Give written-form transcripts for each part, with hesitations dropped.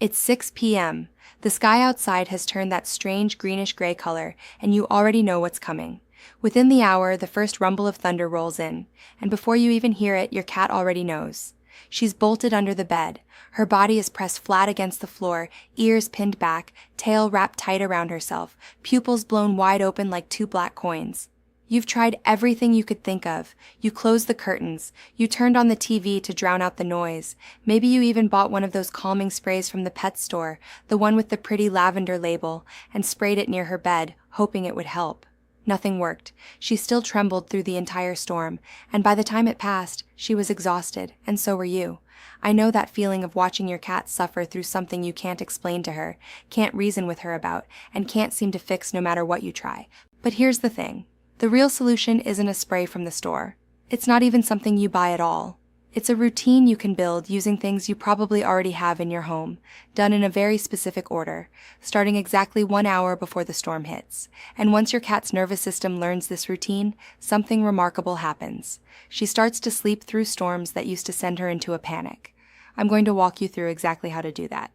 It's 6 p.m. The sky outside has turned that strange greenish-gray color, and you already know what's coming. Within the hour, the first rumble of thunder rolls in, and before you even hear it, your cat already knows. She's bolted under the bed. Her body is pressed flat against the floor, ears pinned back, tail wrapped tight around herself, pupils blown wide open like two black coins. You've tried everything you could think of. You closed the curtains. You turned on the TV to drown out the noise. Maybe you even bought one of those calming sprays from the pet store, the one with the pretty lavender label, and sprayed it near her bed, hoping it would help. Nothing worked. She still trembled through the entire storm, and by the time it passed, she was exhausted, and so were you. I know that feeling of watching your cat suffer through something you can't explain to her, can't reason with her about, and can't seem to fix no matter what you try. But here's the thing. The real solution isn't a spray from the store. It's not even something you buy at all. It's a routine you can build using things you probably already have in your home, done in a very specific order, starting exactly 1 hour before the storm hits. And once your cat's nervous system learns this routine, something remarkable happens. She starts to sleep through storms that used to send her into a panic. I'm going to walk you through exactly how to do that.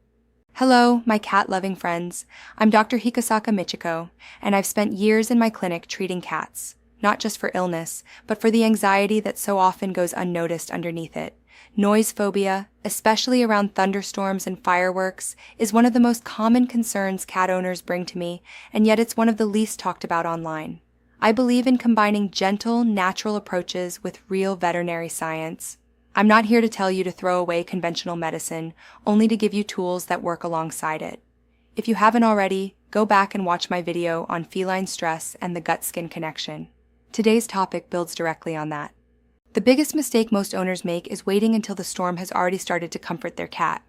Hello, my cat-loving friends. I'm Dr. Hikosaka Michiko, and I've spent years in my clinic treating cats, not just for illness, but for the anxiety that so often goes unnoticed underneath it. Noise phobia, especially around thunderstorms and fireworks, is one of the most common concerns cat owners bring to me, and yet it's one of the least talked about online. I believe in combining gentle, natural approaches with real veterinary science. I'm not here to tell you to throw away conventional medicine, only to give you tools that work alongside it. If you haven't already, go back and watch my video on feline stress and the gut-skin connection. Today's topic builds directly on that. The biggest mistake most owners make is waiting until the storm has already started to comfort their cat.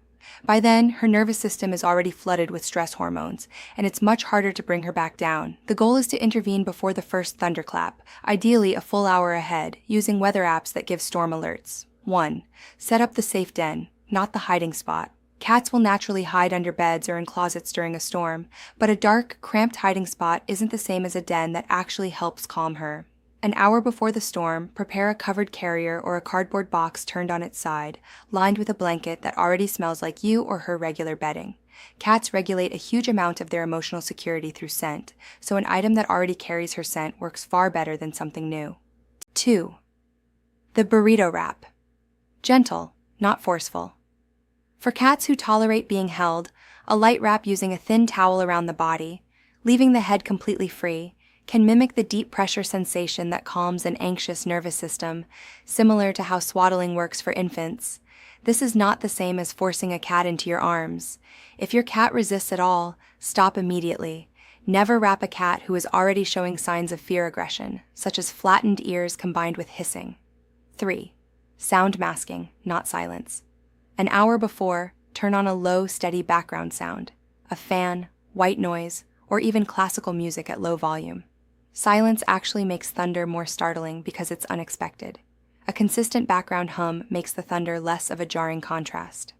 By then, her nervous system is already flooded with stress hormones, and it's much harder to bring her back down. The goal is to intervene before the first thunderclap, ideally a full hour ahead, using weather apps that give storm alerts. 1. Set up the safe den, not the hiding spot. Cats will naturally hide under beds or in closets during a storm, but a dark, cramped hiding spot isn't the same as a den that actually helps calm her. An hour before the storm, prepare a covered carrier or a cardboard box turned on its side, lined with a blanket that already smells like you or her regular bedding. Cats regulate a huge amount of their emotional security through scent, so an item that already carries her scent works far better than something new. 2. The burrito wrap. Gentle, not forceful. For cats who tolerate being held, a light wrap using a thin towel around the body, leaving the head completely free, can mimic the deep pressure sensation that calms an anxious nervous system, similar to how swaddling works for infants. This is not the same as forcing a cat into your arms. If your cat resists at all, stop immediately. Never wrap a cat who is already showing signs of fear aggression, such as flattened ears combined with hissing. 3. Sound masking, not silence. An hour before, turn on a low, steady background sound, a fan, white noise, or even classical music at low volume. Silence actually makes thunder more startling because it's unexpected. A consistent background hum makes the thunder less of a jarring contrast.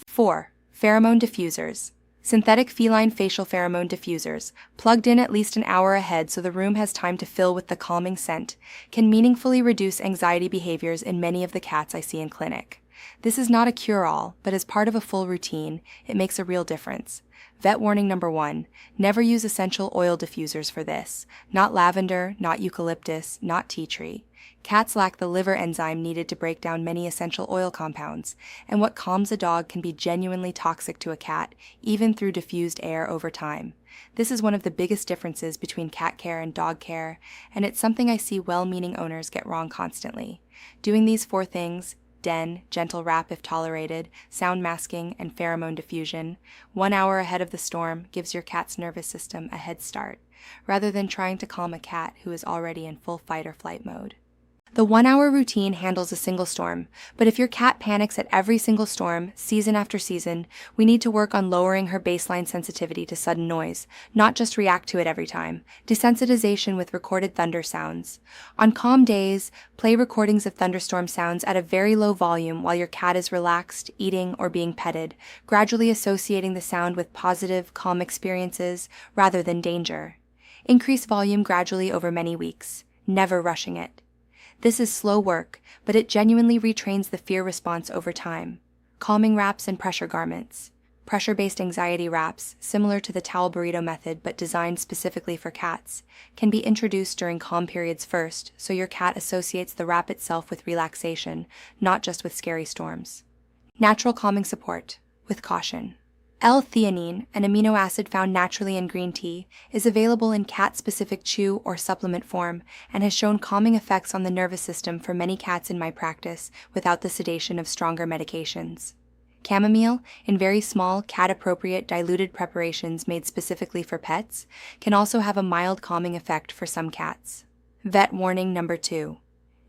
4. Pheromone diffusers. Synthetic feline facial pheromone diffusers, plugged in at least an hour ahead so the room has time to fill with the calming scent, can meaningfully reduce anxiety behaviors in many of the cats I see in clinic. This is not a cure-all, but as part of a full routine, it makes a real difference. Vet warning number 1, never use essential oil diffusers for this. Not lavender, not eucalyptus, not tea tree. Cats lack the liver enzyme needed to break down many essential oil compounds, and what calms a dog can be genuinely toxic to a cat, even through diffused air over time. This is one of the biggest differences between cat care and dog care, and it's something I see well-meaning owners get wrong constantly. Doing these 4 things, den, gentle wrap if tolerated, sound masking, and pheromone diffusion, 1 hour ahead of the storm gives your cat's nervous system a head start, rather than trying to calm a cat who is already in full fight or flight mode. The 1-hour routine handles a single storm, but if your cat panics at every single storm, season after season, we need to work on lowering her baseline sensitivity to sudden noise, not just react to it every time. Desensitization with recorded thunder sounds. On calm days, play recordings of thunderstorm sounds at a very low volume while your cat is relaxed, eating, or being petted, gradually associating the sound with positive, calm experiences rather than danger. Increase volume gradually over many weeks, never rushing it. This is slow work, but it genuinely retrains the fear response over time. Calming wraps and pressure garments. pressure-based anxiety wraps, similar to the towel burrito method but designed specifically for cats, can be introduced during calm periods first, so your cat associates the wrap itself with relaxation, not just with scary storms. Natural calming support, with caution. L-theanine, an amino acid found naturally in green tea, is available in cat-specific chew or supplement form and has shown calming effects on the nervous system for many cats in my practice without the sedation of stronger medications. Chamomile, in very small, cat-appropriate diluted preparations made specifically for pets, can also have a mild calming effect for some cats. Vet warning number 2.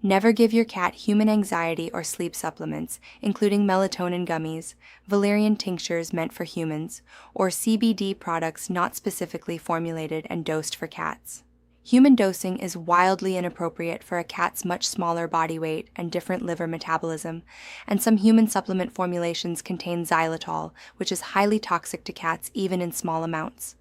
Never give your cat human anxiety or sleep supplements, including melatonin gummies, valerian tinctures meant for humans, or CBD products not specifically formulated and dosed for cats. Human dosing is wildly inappropriate for a cat's much smaller body weight and different liver metabolism, and some human supplement formulations contain xylitol, which is highly toxic to cats even in small amounts.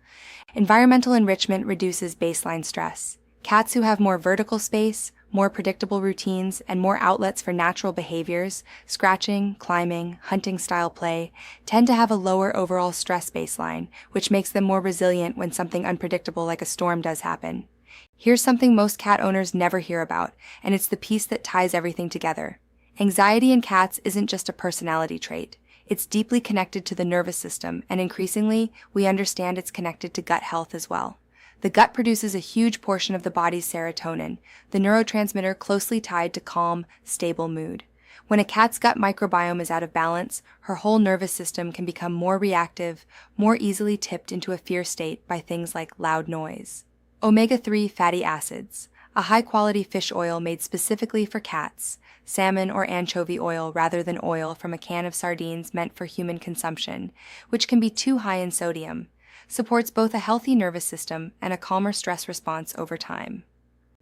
Environmental enrichment reduces baseline stress. Cats who have more vertical space, more predictable routines, and more outlets for natural behaviors, scratching, climbing, hunting-style play, tend to have a lower overall stress baseline, which makes them more resilient when something unpredictable like a storm does happen. Here's something most cat owners never hear about, and it's the piece that ties everything together. Anxiety in cats isn't just a personality trait. It's deeply connected to the nervous system, and increasingly, we understand it's connected to gut health as well. The gut produces a huge portion of the body's serotonin, the neurotransmitter closely tied to calm, stable mood. When a cat's gut microbiome is out of balance, her whole nervous system can become more reactive, more easily tipped into a fear state by things like loud noise. Omega-3 fatty acids, a high-quality fish oil made specifically for cats, salmon or anchovy oil rather than oil from a can of sardines meant for human consumption, which can be too high in sodium, supports both a healthy nervous system and a calmer stress response over time.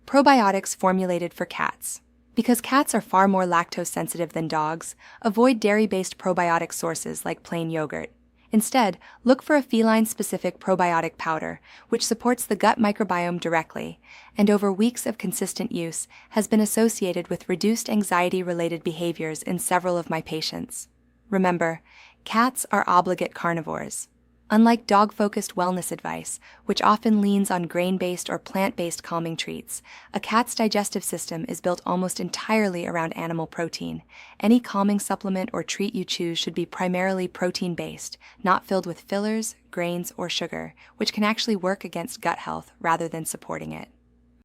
Probiotics formulated for cats. Because cats are far more lactose sensitive than dogs, avoid dairy-based probiotic sources like plain yogurt. Instead, look for a feline-specific probiotic powder, which supports the gut microbiome directly, and over weeks of consistent use has been associated with reduced anxiety-related behaviors in several of my patients. Remember, cats are obligate carnivores. Unlike dog-focused wellness advice, which often leans on grain-based or plant-based calming treats, a cat's digestive system is built almost entirely around animal protein. Any calming supplement or treat you choose should be primarily protein-based, not filled with fillers, grains, or sugar, which can actually work against gut health rather than supporting it.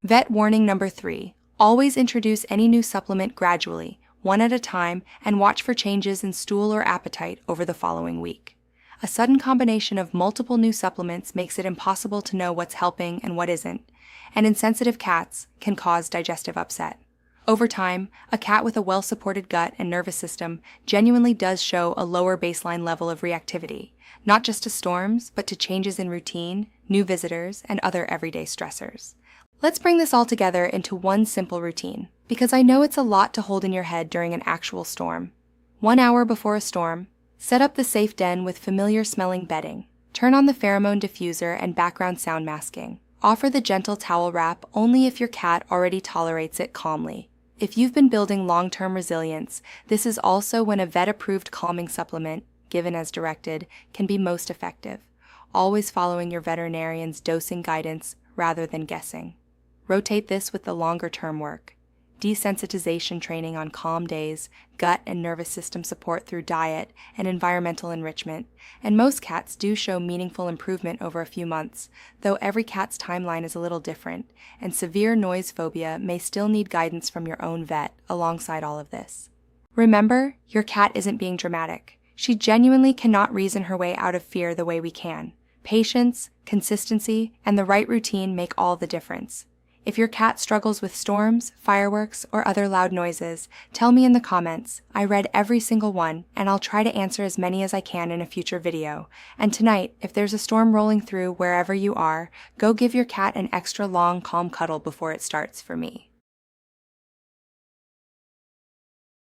Vet warning number 3. Always introduce any new supplement gradually, one at a time, and watch for changes in stool or appetite over the following week. A sudden combination of multiple new supplements makes it impossible to know what's helping and what isn't, and in sensitive cats can cause digestive upset. Over time, a cat with a well-supported gut and nervous system genuinely does show a lower baseline level of reactivity, not just to storms, but to changes in routine, new visitors, and other everyday stressors. Let's bring this all together into one simple routine, because I know it's a lot to hold in your head during an actual storm. 1 hour before a storm, set up the safe den with familiar-smelling bedding. Turn on the pheromone diffuser and background sound masking. Offer the gentle towel wrap only if your cat already tolerates it calmly. If you've been building long-term resilience, this is also when a vet-approved calming supplement, given as directed, can be most effective, always following your veterinarian's dosing guidance rather than guessing. Rotate this with the longer-term work. Desensitization training on calm days, gut and nervous system support through diet and environmental enrichment, and most cats do show meaningful improvement over a few months, though every cat's timeline is a little different, and severe noise phobia may still need guidance from your own vet alongside all of this. Remember, your cat isn't being dramatic. She genuinely cannot reason her way out of fear the way we can. Patience, consistency, and the right routine make all the difference. If your cat struggles with storms, fireworks, or other loud noises, tell me in the comments. I read every single one, and I'll try to answer as many as I can in a future video. And tonight, if there's a storm rolling through wherever you are, go give your cat an extra long, calm cuddle before it starts for me.